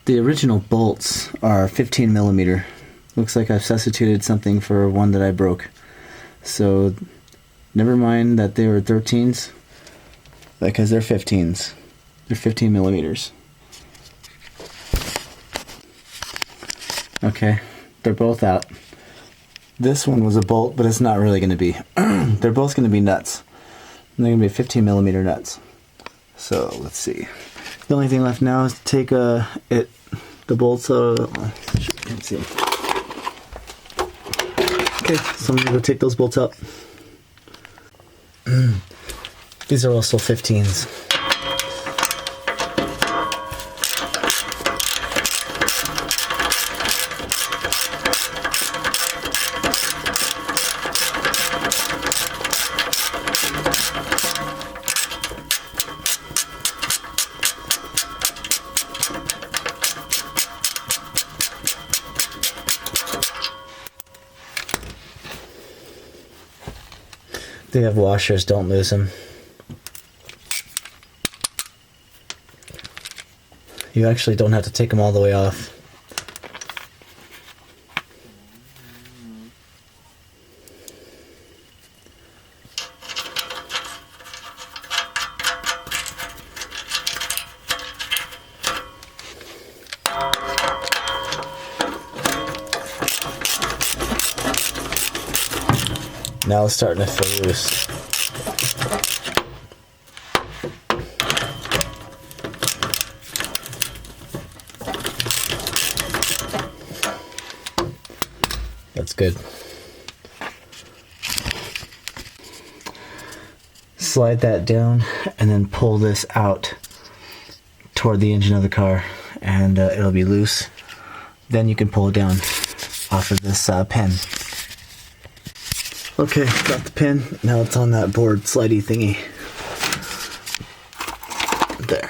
The original bolts are 15 millimeter. Looks like I've substituted something for one that I broke. So never mind that they were 13s, because they're 15s. They're 15 millimeters. Okay, they're both out. This one was a bolt, but it's not really going to be. They're both going to be nuts. And they're going to be 15 millimeter nuts. So let's see. The only thing left now is to take the bolts out. Let's see. Okay, so I'm going to go take those bolts out. These are also 15s. They have washers, don't lose them. You actually don't have to take them all the way off. Now it's starting to feel loose. That's good. Slide that down and then pull this out toward the engine of the car, and it'll be loose. Then you can pull it down off of this pin. Okay, got the pin. Now it's on that board slidey thingy. There.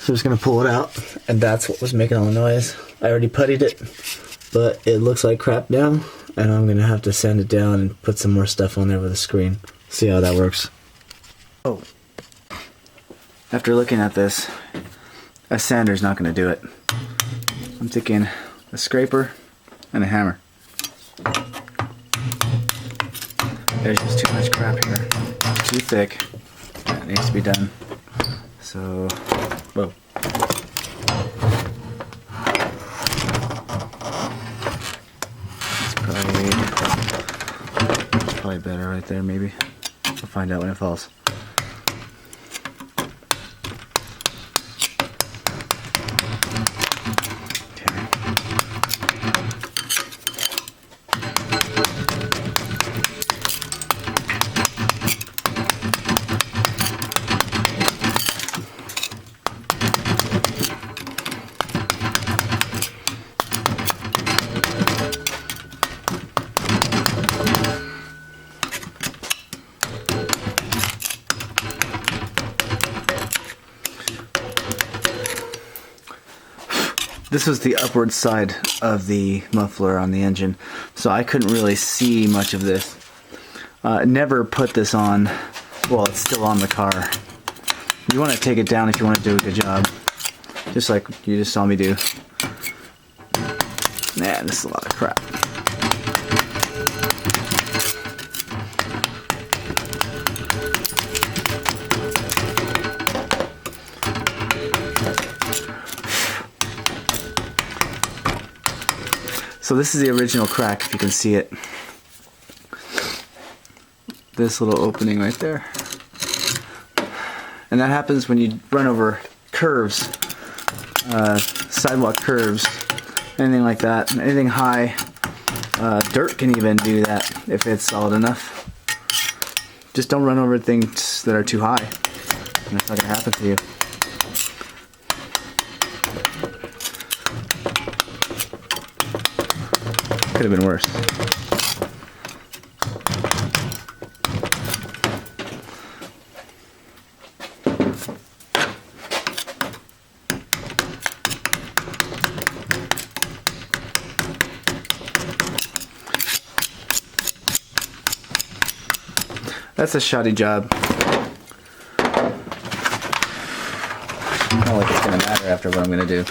So I'm just gonna pull it out, and that's what was making all the noise. I already puttied it, but it looks like crap now, and I'm gonna have to sand it down and put some more stuff on there with a screen. See how that works. Oh. After looking at this, a sander's not gonna do it. I'm thinking a scraper and a hammer. There's just too much crap here. Too thick. That needs to be done. So, whoa. It's probably better right there, maybe. We'll find out when it falls. This was the upward side of the muffler on the engine, so I couldn't really see much of this. Never put this on while it's still on the car. You want to take it down if you want to do a good job, just like you just saw me do. Man, this is a lot of crap. So this is the original crack, if you can see it. This little opening right there. And that happens when you run over curves, sidewalk curves, anything like that, anything high. Dirt can even do that if it's solid enough. Just don't run over things that are too high, and it's not going to happen to you. Could have been worse. That's a shoddy job. Not like it's gonna matter after what I'm gonna do.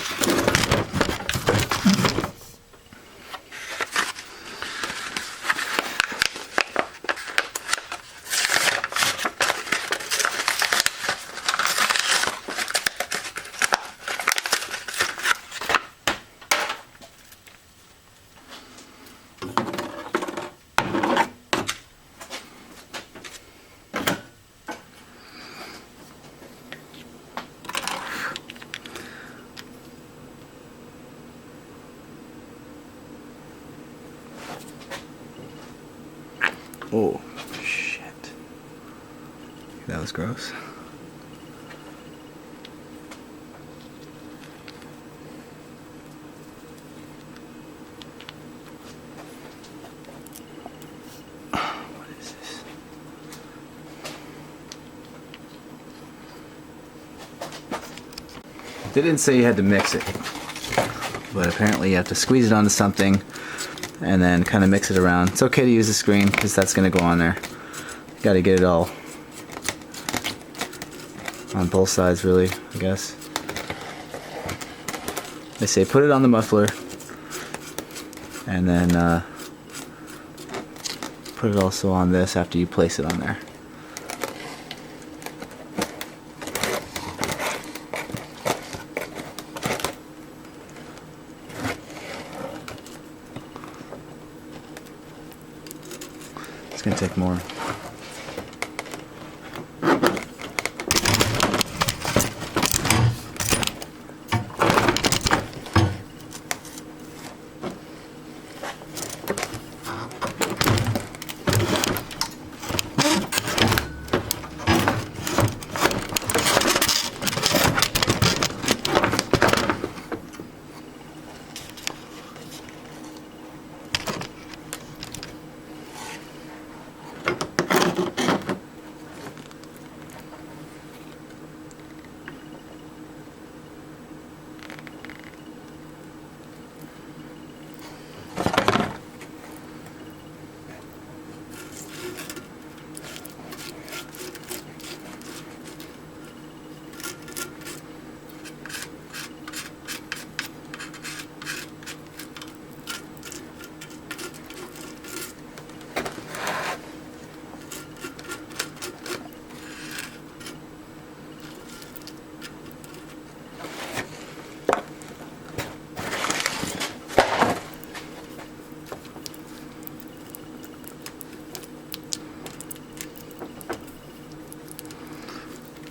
Oh, shit. That was gross. What is this? They didn't say you had to mix it, but apparently you have to squeeze it onto something and then kind of mix it around. It's okay to use the screen because that's going to go on there. You got to get it all on both sides, really, I guess. They say put it on the muffler and then put it also on this after you place it on there. It's gonna take more.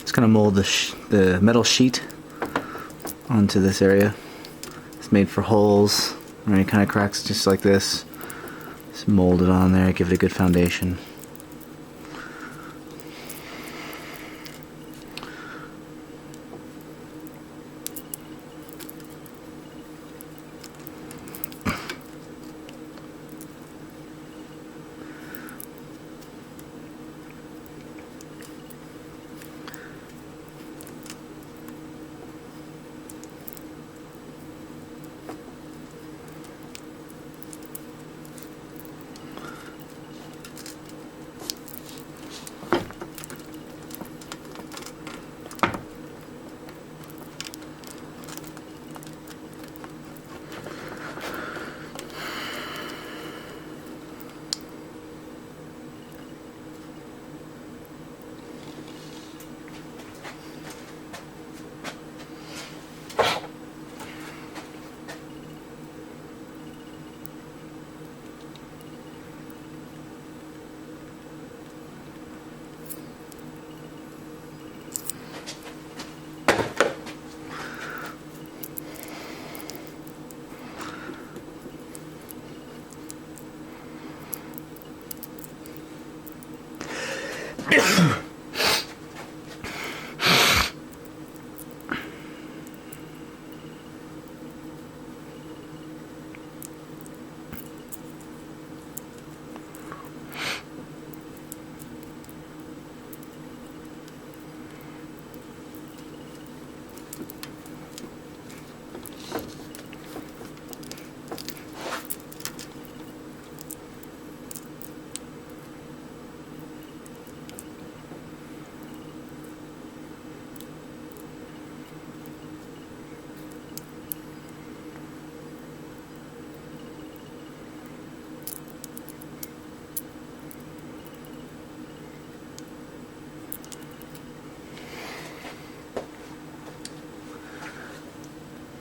Just gonna mold the metal sheet onto this area. It's made for holes or any kind of cracks, just like this. Just mold it on there, give it a good foundation.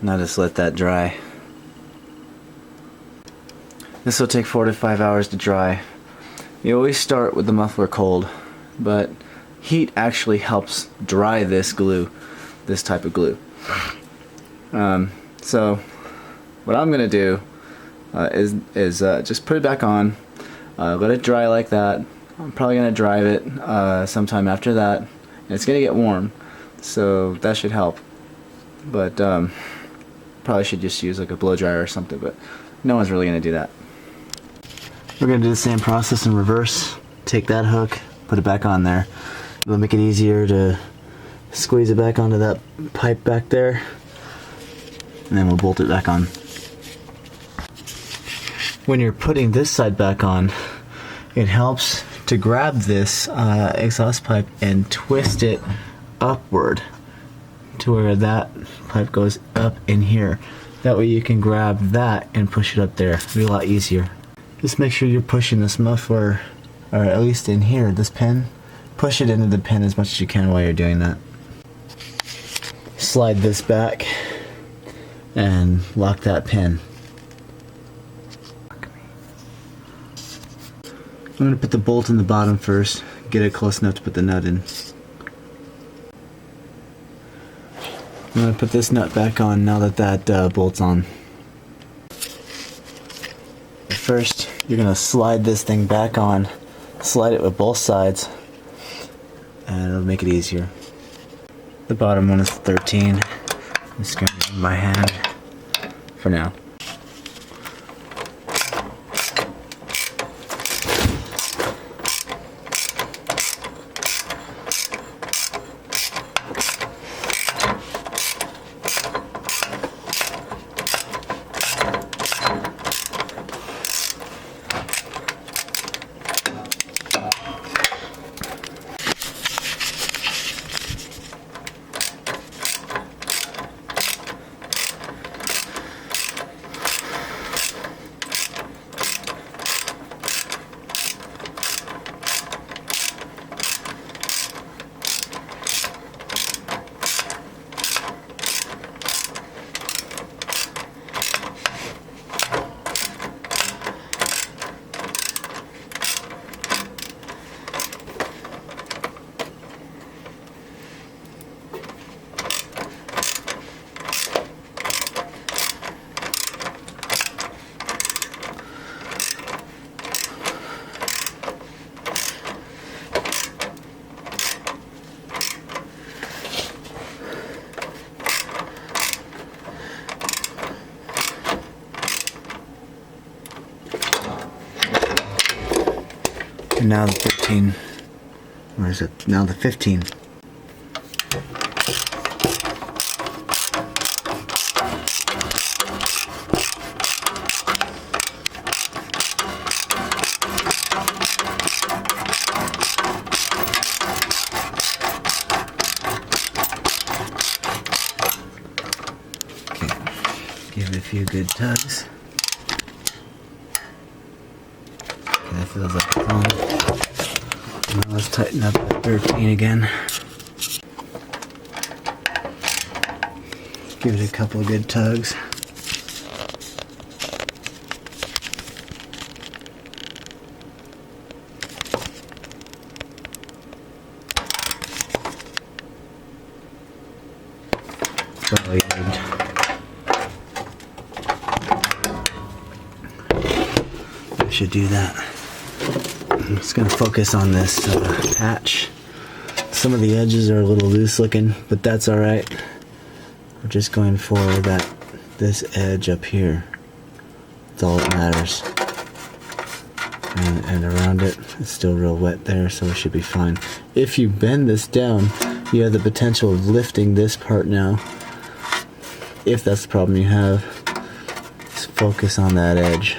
Now just let that dry. This will take 4 to 5 hours to dry. You always start with the muffler cold, but heat actually helps dry this glue, this type of glue. So what I'm gonna do is just put it back on, let it dry like that. I'm probably gonna drive it sometime after that. And it's gonna get warm, so that should help. But probably should just use like a blow dryer or something, but no one's really gonna do that. We're going to do the same process in reverse. Take that hook, put it back on there. It'll make it easier to squeeze it back onto that pipe back there. And then we'll bolt it back on. When you're putting this side back on, it helps to grab this exhaust pipe and twist it upward to where that pipe goes up in here. That way you can grab that and push it up there. It'll be a lot easier. Just make sure you're pushing this muffler, or at least in here, this pin. Push it into the pin as much as you can while you're doing that. Slide this back and lock that pin. I'm going to put the bolt in the bottom first, get it close enough to put the nut in. I'm going to put this nut back on now that that bolt's on. First, you're going to slide this thing back on, slide it with both sides, and it'll make it easier. The bottom one is 13. I'm just going to use my hand for now. And now the 15, where is it? Now the 15. Okay, give it a few good tugs. That feels like a phone. Now let's tighten up that 13 again. Give it a couple of good tugs. Belly rigged. I should do that. I'm just going to focus on this patch. Some of the edges are a little loose looking, but that's alright. We're just going for this edge up here. That's all that matters. And around it, it's still real wet there, so it should be fine. If you bend this down, you have the potential of lifting this part now. If that's the problem you have, just focus on that edge.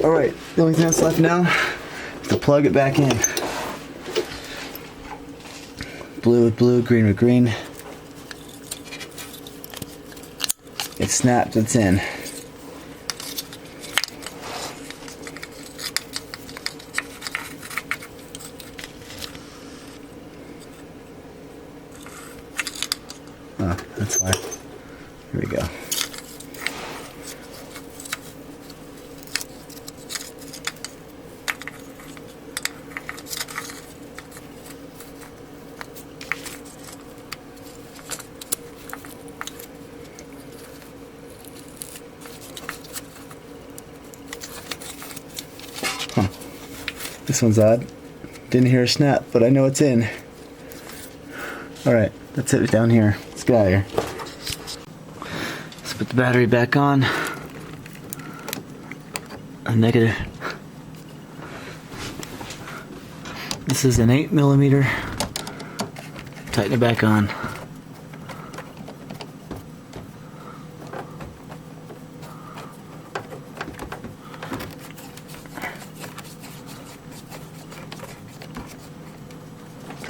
Alright, the only thing that's left now is to plug it back in. Blue with blue, green with green. It's snapped, it's in. Oh, that's why. Here we go. Huh. This one's odd. Didn't hear a snap, but I know it's in. Alright, let's hit it down here. Let's get out of here. Let's put the battery back on. A negative. This is an 8mm. Tighten it back on.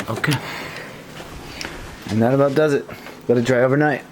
Okay. And that about does it. Let it dry overnight.